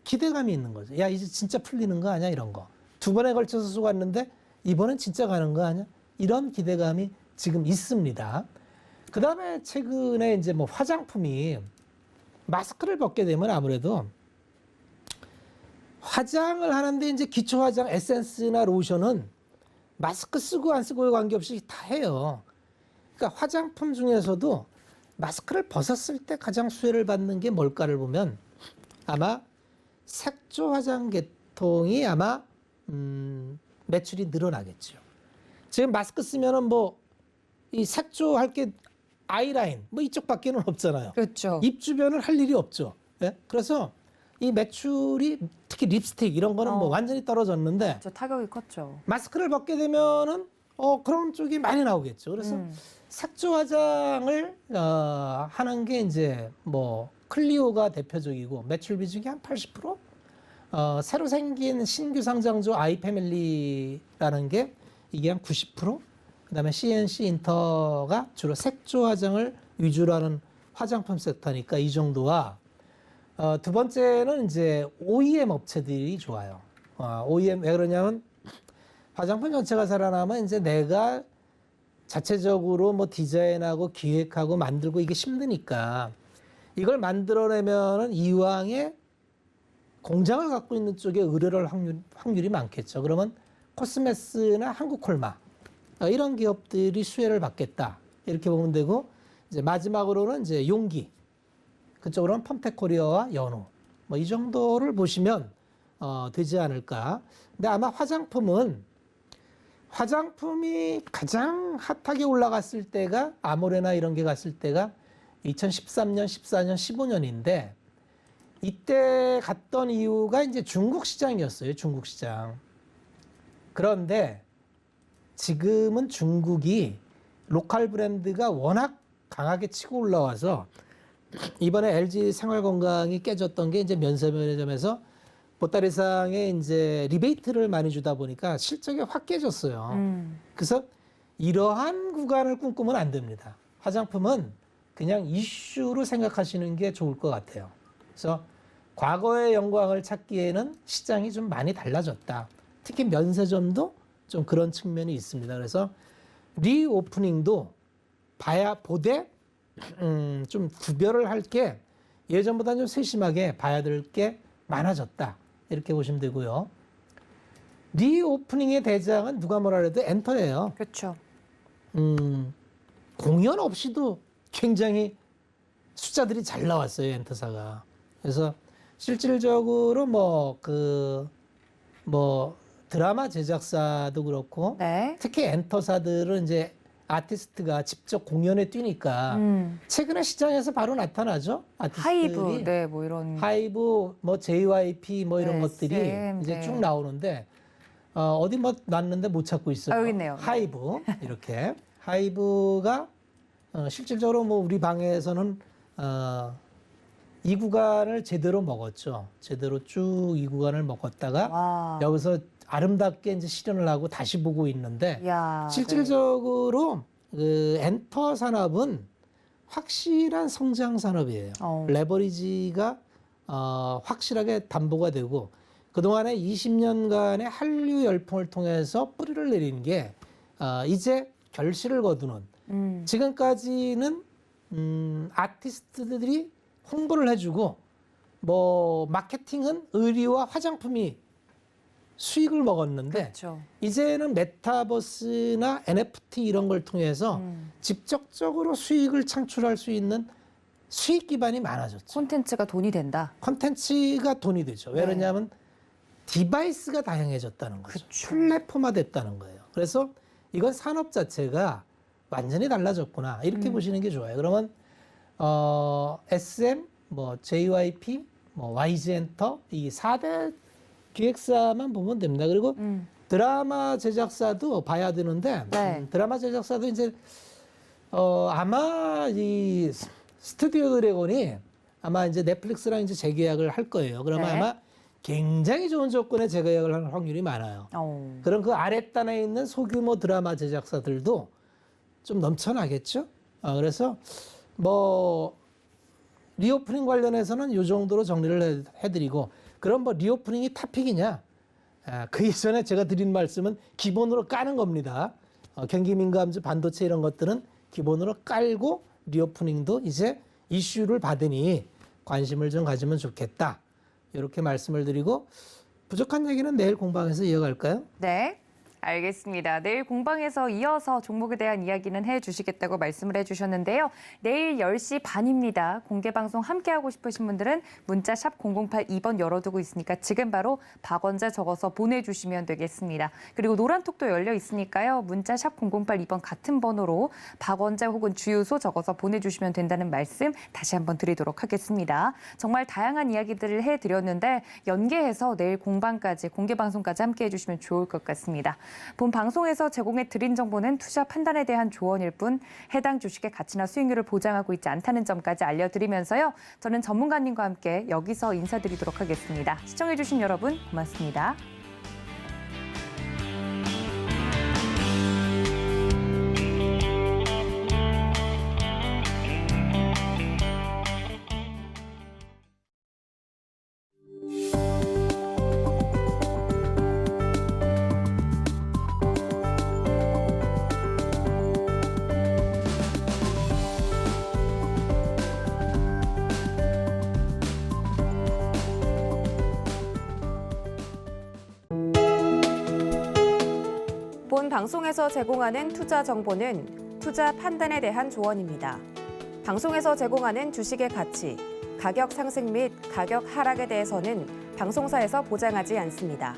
기대감이 있는 거죠. 야, 이제 진짜 풀리는 거 아니야? 이런 거. 2번에 걸쳐서 쏘았는데 이번엔 진짜 가는 거 아니야? 이런 기대감이 지금 있습니다. 그 다음에 최근에 이제 뭐 화장품이 마스크를 벗게 되면 아무래도 화장을 하는데 이제 기초 화장 에센스나 로션은 마스크 쓰고 안 쓰고에 관계없이 다 해요. 그러니까 화장품 중에서도 마스크를 벗었을 때 가장 수혜를 받는 게 뭘까를 보면 아마 색조 화장 계통이 아마 매출이 늘어나겠죠. 지금 마스크 쓰면은 뭐 이 색조 할 게 아이라인 뭐 이쪽밖에는 없잖아요. 그렇죠. 입 주변을 할 일이 없죠. 예? 그래서 이 매출이 특히 립스틱 이런 거는 뭐 완전히 떨어졌는데 저 타격이 컸죠. 마스크를 벗게 되면은 그런 쪽이 많이 나오겠죠. 그래서 색조 화장을 하는 게 이제 뭐 클리오가 대표적이고 매출 비중이 한 80%? 새로 생긴 신규 상장주 아이패밀리라는 게 이게 한 90%? 그다음에 CNC 인터가 주로 색조 화장을 위주로 하는 화장품 섹터니까 이 정도와 두 번째는 이제 OEM 업체들이 좋아요. OEM 왜 그러냐면 화장품 전체가 살아나면 이제 내가 자체적으로 뭐 디자인하고 기획하고 만들고 이게 힘드니까 이걸 만들어내면은 이왕에 공장을 갖고 있는 쪽에 의뢰를 확률이 많겠죠. 그러면 코스메스나 한국콜마 이런 기업들이 수혜를 받겠다 이렇게 보면 되고 이제 마지막으로는 이제 용기 그쪽으로는 펌텍코리아와 연호 뭐 이 정도를 보시면 되지 않을까. 근데 아마 화장품이 가장 핫하게 올라갔을 때가 아모레나 이런 게 갔을 때가 2013년, 14년, 15년인데 이때 갔던 이유가 이제 중국 시장이었어요. 중국 시장. 그런데 지금은 중국이 로컬 브랜드가 워낙 강하게 치고 올라와서 이번에 LG 생활건강이 깨졌던 게 이제 면세점에서 보따리상에 이제 리베이트를 많이 주다 보니까 실적이 확 깨졌어요. 그래서 이러한 구간을 꿈꾸면 안 됩니다. 화장품은 그냥 이슈로 생각하시는 게 좋을 것 같아요. 그래서 과거의 영광을 찾기에는 시장이 좀 많이 달라졌다. 특히 면세점도 좀 그런 측면이 있습니다. 그래서 리오프닝도 보되 좀 구별을 할 게 예전보다는 좀 세심하게 봐야 될 게 많아졌다. 이렇게 보시면 되고요. 리오프닝의 대장은 누가 뭐라 해도 엔터예요. 그렇죠. 공연 없이도 굉장히 숫자들이 잘 나왔어요, 엔터사가. 그래서 실질적으로 드라마 제작사도 그렇고 네. 특히 엔터사들은 이제 아티스트가 직접 공연에 뛰니까 최근에 시장에서 바로 나타나죠. 아티스트들이. 하이브, 네, 뭐 이런. 하이브, 뭐 JYP 뭐 이런 네, 것들이 SM, 이제 네. 쭉 나오는데 어디 뭐 났는데 못 찾고 있어요. 여기 있네요. 하이브 이렇게 하이브가 실질적으로 뭐 우리 방에서는 이 구간을 제대로 먹었죠. 제대로 쭉 이 구간을 먹었다가 와. 여기서 아름답게 이제 실현을 하고 다시 보고 있는데 이야, 실질적으로 그 엔터 산업은 확실한 성장 산업이에요. 레버리지가 확실하게 담보가 되고 그동안에 20년간의 한류 열풍을 통해서 뿌리를 내린 게 이제 결실을 거두는 지금까지는 아티스트들이 홍보를 해주고 뭐 마케팅은 의류와 화장품이 수익을 먹었는데 그렇죠. 이제는 메타버스나 NFT 이런 걸 통해서 직접적으로 수익을 창출할 수 있는 수익 기반이 많아졌죠. 콘텐츠가 돈이 된다. 콘텐츠가 돈이 되죠. 네. 왜냐하면 디바이스가 다양해졌다는 거죠. 그쵸. 플랫폼화 됐다는 거예요. 그래서 이건 산업 자체가 완전히 달라졌구나. 이렇게 보시는 게 좋아요. 그러면 SM, 뭐 JYP, 뭐 YG엔터 이 4대 기획사만 보면 됩니다. 그리고 드라마 제작사도 봐야 되는데 네. 드라마 제작사도 이제 아마 이 스튜디오 드래곤이 아마 이제 넷플릭스랑 이제 재계약을 할 거예요. 그러면 네. 아마 굉장히 좋은 조건에 재계약을 할 확률이 많아요. 그럼 그 아랫단에 있는 소규모 드라마 제작사들도 좀 넘쳐나겠죠. 그래서 뭐 리오프닝 관련해서는 이 정도로 정리를 해드리고 그럼 뭐 리오프닝이 탑픽이냐? 그 이전에 제가 드린 말씀은 기본으로 까는 겁니다. 경기 민감주 반도체 이런 것들은 기본으로 깔고 리오프닝도 이제 이슈를 받으니 관심을 좀 가지면 좋겠다. 이렇게 말씀을 드리고 부족한 얘기는 내일 공방에서 이어갈까요? 네. 알겠습니다. 내일 공방에서 이어서 종목에 대한 이야기는 해주시겠다고 말씀을 해주셨는데요. 내일 10시 반입니다. 공개방송 함께하고 싶으신 분들은 문자 샵 0082번 열어두고 있으니까 지금 바로 박원자 적어서 보내주시면 되겠습니다. 그리고 노란톡도 열려 있으니까요. 문자 샵 0082번 같은 번호로 박원자 혹은 주유소 적어서 보내주시면 된다는 말씀 다시 한번 드리도록 하겠습니다. 정말 다양한 이야기들을 해드렸는데 연계해서 내일 공방까지 공개방송까지 함께해 주시면 좋을 것 같습니다. 본 방송에서 제공해 드린 정보는 투자 판단에 대한 조언일 뿐 해당 주식의 가치나 수익률을 보장하고 있지 않다는 점까지 알려드리면서요. 저는 전문가님과 함께 여기서 인사드리도록 하겠습니다. 시청해 주신 여러분 고맙습니다. 본 방송에서 제공하는 투자 정보는 투자 판단에 대한 조언입니다. 방송에서 제공하는 주식의 가치, 가격 상승 및 가격 하락에 대해서는 방송사에서 보장하지 않습니다.